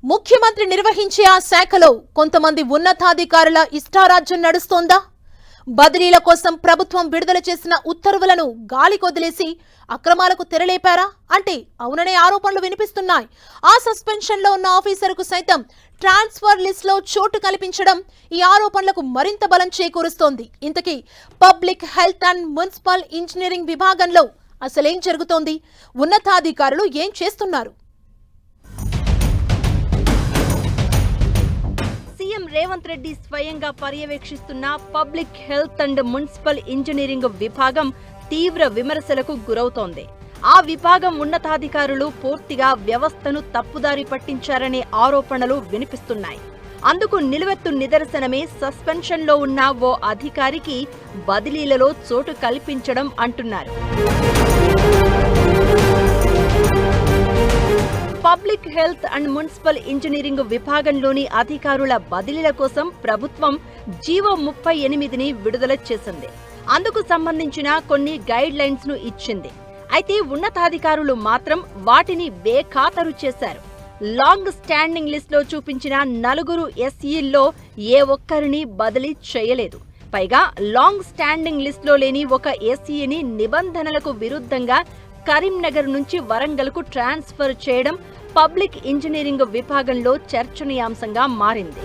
ముఖ్యమంత్రి నిర్వహించే ఆ శాఖలో కొంతమంది ఉన్నతాధికారుల ఇష్టారాజ్యం నడుస్తోందా? బదిలీల కోసం ప్రభుత్వం విడుదల చేసిన ఉత్తర్వులను గాలికొదిలేసి అక్రమాలకు తెరలేపారా అంటే అవుననే ఆరోపణలు వినిపిస్తున్నాయి. ఆ సస్పెన్షన్ లో ఉన్న ఆఫీసర్కు సైతం ట్రాన్స్ఫర్ లిస్ట్ లో చోటు కల్పించడం ఈ ఆరోపణలకు మరింత బలం చేకూరుస్తోంది. ఇంతకీ public health and municipal engineering విభాగంలో అసలేం జరుగుతోంది? ఉన్నతాధికారులు ఏం చేస్తున్నారు? సీఎం రేవంత్ రెడ్డి స్వయంగా పర్యవేక్షిస్తున్న public health and municipal engineering విభాగం తీవ్ర విమర్శలకు గురవుతోంది. ఆ విభాగం ఉన్నతాధికారులు పూర్తిగా వ్యవస్థను తప్పుదారి పట్టించారనే ఆరోపణలు వినిపిస్తున్నాయి. అందుకు నిలువెత్తు నిదర్శనమే సస్పెన్షన్లో ఉన్న ఓ అధికారికి బదిలీలలో చోటు కల్పించడం అంటున్నారు. Public health and municipal engineering విభాగంలోని అధికారుల బదిలీల కోసం ప్రభుత్వం జీవో 38ని విడుదల చేసింది. అందుకు సంబంధించిన కొన్ని గైడ్ లైన్స్ ను ఇచ్చింది. అయితే ఉన్నతాధికారులు మాత్రం వాటిని బేఖాతరు చేశారు. లాంగ్ స్టాండింగ్ లిస్ట్ లో చూపించిన 4 ఎస్ఈల్లో ఏ ఒక్కరిని బదిలీ చేయలేదు. పైగా లాంగ్ స్టాండింగ్ లిస్ట్ లో లేని ఒక ఎస్ఈని నిబంధనలకు విరుద్ధంగా కరీంనగర్ నుంచి వరంగల్కు ట్రాన్స్ఫర్ చేయడం పబ్లిక్ ఇంజనీరింగ్ విభాగంలో చర్చనీయాంశంగా మారింది.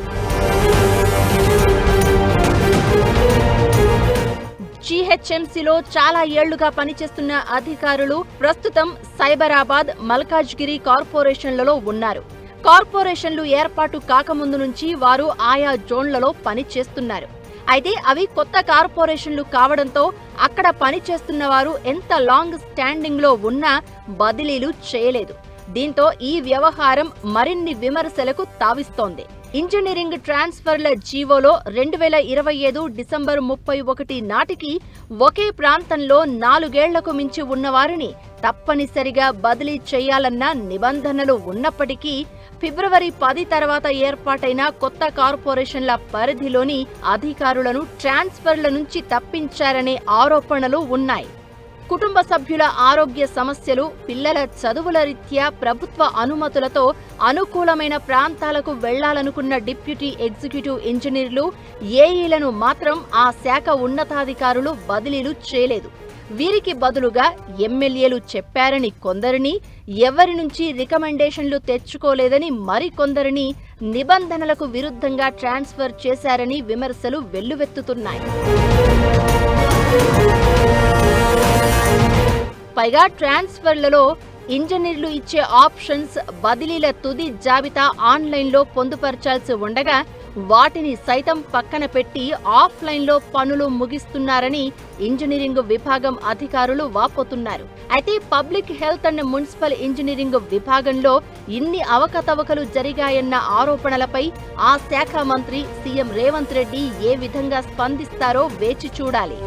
జీహెచ్ఎంసీలో చాలా ఏళ్లుగా పనిచేస్తున్న అధికారులు ప్రస్తుతం సైబరాబాద్, మల్కాజ్గిరి కార్పొరేషన్లలో ఉన్నారు. కార్పొరేషన్లు ఏర్పాటు కాకముందు నుంచి వారు ఆయా జోన్లలో పనిచేస్తున్నారు. అయితే అవి కొత్త కార్పొరేషన్లు కావడంతో అక్కడ పనిచేస్తున్న వారు ఎంత లాంగ్ స్టాండింగ్ లో ఉన్నా బదిలీలు చేయలేదు. దీంతో ఈ వ్యవహారం మరిన్ని విమర్శలకు తావిస్తోంది. ఇంజనీరింగ్ ట్రాన్స్ఫర్ల జీవోలో 2025 డిసెంబర్ 31 నాటికి ఒకే ప్రాంతంలో 4 ఏళ్లకు మించి ఉన్నవారిని తప్పనిసరిగా బదిలీ చేయాలన్న నిబంధనలు ఉన్నప్పటికీ ఫిబ్రవరి 10 తర్వాత ఏర్పాటైన కొత్త కార్పొరేషన్ల పరిధిలోని అధికారులను ట్రాన్స్ఫర్ల నుంచి తప్పించారనే ఆరోపణలు ఉన్నాయి. కుటుంబ సభ్యుల ఆరోగ్య సమస్యలు, పిల్లల చదువుల రీత్యా ప్రభుత్వ అనుమతులతో అనుకూలమైన ప్రాంతాలకు వెళ్లాలనుకున్న డిప్యూటీ ఎగ్జిక్యూటివ్ ఇంజనీర్లు, ఏఈలను మాత్రం ఆ శాఖ ఉన్నతాధికారులు బదిలీలు చేయలేదు. వీరికి బదులుగా ఎమ్మెల్యేలు చెప్పారని కొందరిని, ఎవరి నుంచి రికమెండేషన్లు తెచ్చుకోలేదని మరికొందరిని నిబంధనలకు విరుద్ధంగా ట్రాన్స్ఫర్ చేశారని విమర్శలు వెల్లువెత్తుతున్నాయి. పైగా ట్రాన్స్ఫర్లలో ఇంజనీర్లు ఇచ్చే ఆప్షన్స్, బదిలీల తుది జాబితా ఆన్లైన్లో పొందుపరచాల్సి ఉండగా వాటిని సైతం పక్కన పెట్టి ఆఫ్లైన్లో పనులు ముగిస్తున్నారని ఇంజనీరింగ్ విభాగం అధికారులు వాపోతున్నారు. అయితే public health and municipal engineering విభాగంలో ఇన్ని అవకతవకలు జరిగాయన్న ఆరోపణలపై ఆ శాఖ మంత్రి సీఎం రేవంత్ రెడ్డి ఏ విధంగా స్పందిస్తారో వేచి చూడాలి.